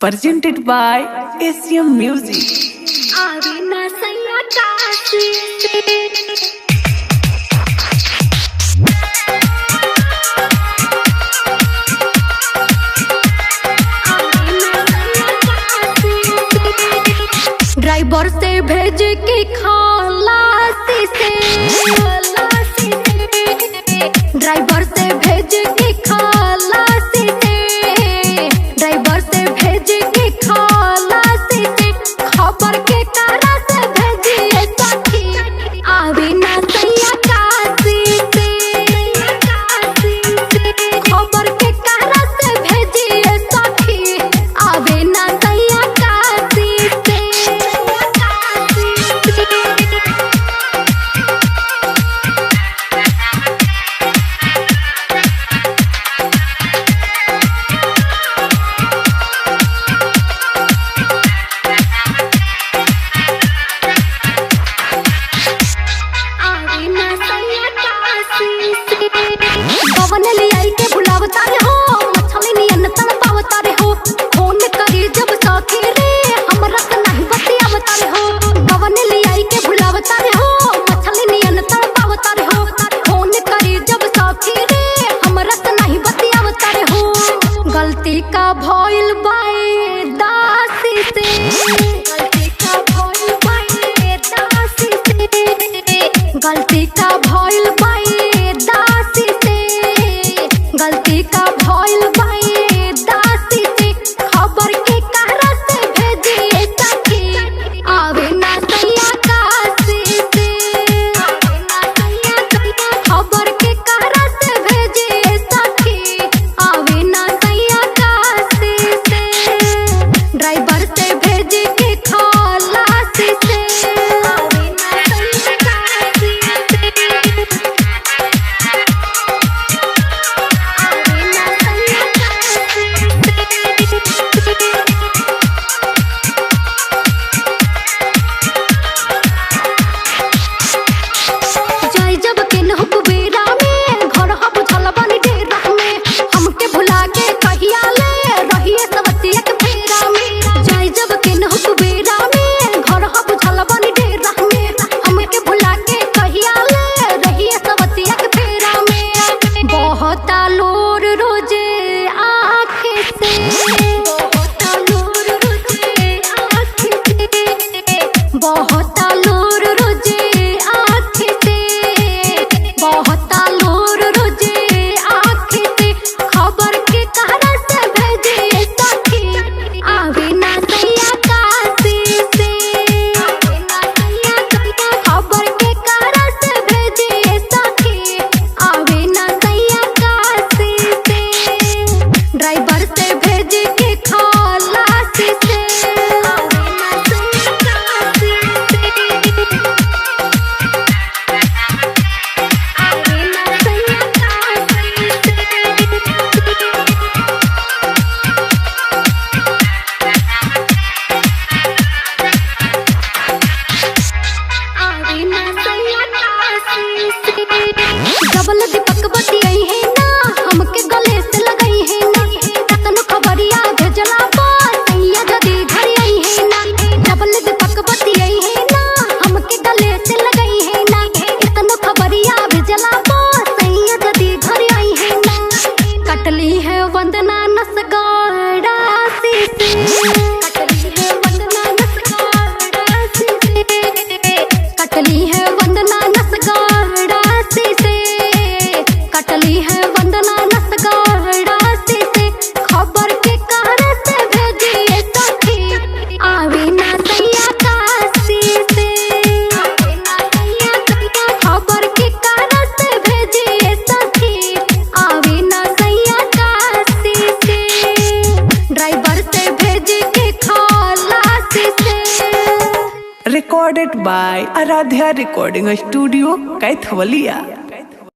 presented by ACM Music. Driver से भेज के खलासी से ड्राइवर से भेज के खलासी से ड्राइवर से भेज के खलासी से खबर के करा से भेजिए सखी आवे ना सैया काशी से खबर के करा से भेजिए सखी आवे ना सैया काशी से। पवन लियाई के बुलावता रे हो मछली नियन तन पावता रे हो फोन करी जब सखी रे हमरा से नहीं बतियावता रे हो पवन लियाई के बुलावता रे हो मछली नियन तन पावता रे हो फोन करी जब सखी रे हमरा से नहीं बतियावता रे हो गलती का भइल बाए दासी से गलती का भइल बाए दासी से गलती का भइल बाए दासी से गलती का भइल बाए दासी से खबर के करा से भेजिए सखी आवे ना सैया काशी से खबर के करा से भेजिए सखी आवे ना सैया काशी से ड्राइवर से भेज के खलासी से आवे ना सैया काशी जाय जब के न कुबेरा में घर ह बुझल बनी डेरा में हमके भुला के कहिया ले रहिए सवतिया के फेरा में जाय जब के न कुबेरा में घर ह बुझल बनी डेरा में हमके भुला के कहिया ले रहिए सवतिया के फेरा में बहुत लोर रोजे आँखें से बहुत लोर रोजे आँखें से बहुत लोर रोजे आँखें से बहुत लोर रोजे आँखें से खबर के करा से भेजिए सखी आवे ना सैया काशी से खबर के करा से भेजिए सखी आवे ना सैया काशी से ड्राइवर से भेज के खलासी से आवे ना सैया काशी से आवे ना सैया काशी आवे ना सैया काशी से डबल दीपक बतियाई है ना हमके गले से लगाई है ना तनु खबरिया भेजला पर सैया जदी घर आई है ना डबल दीपक बतियाई है ना हमके गले से लगाई है ना तनु खबरिया भेजला पर सैया जदी घर आई है ना कटली है वंदना नसगाड़ासी से कटली है वंदना नसगाड़ासी से कटली है वंदना नसगाड़ासी से कटली है वंदना नसगाड़ासी से खबर के करा से भेजिए सखी आवे ना सैया काशी से खबर के करा से भेजिए सखी आवे ना सैया काशी से ड्राइवर से भेज के खलासी से। Recorded by Aradhya Recording Studio, Kaithwalia.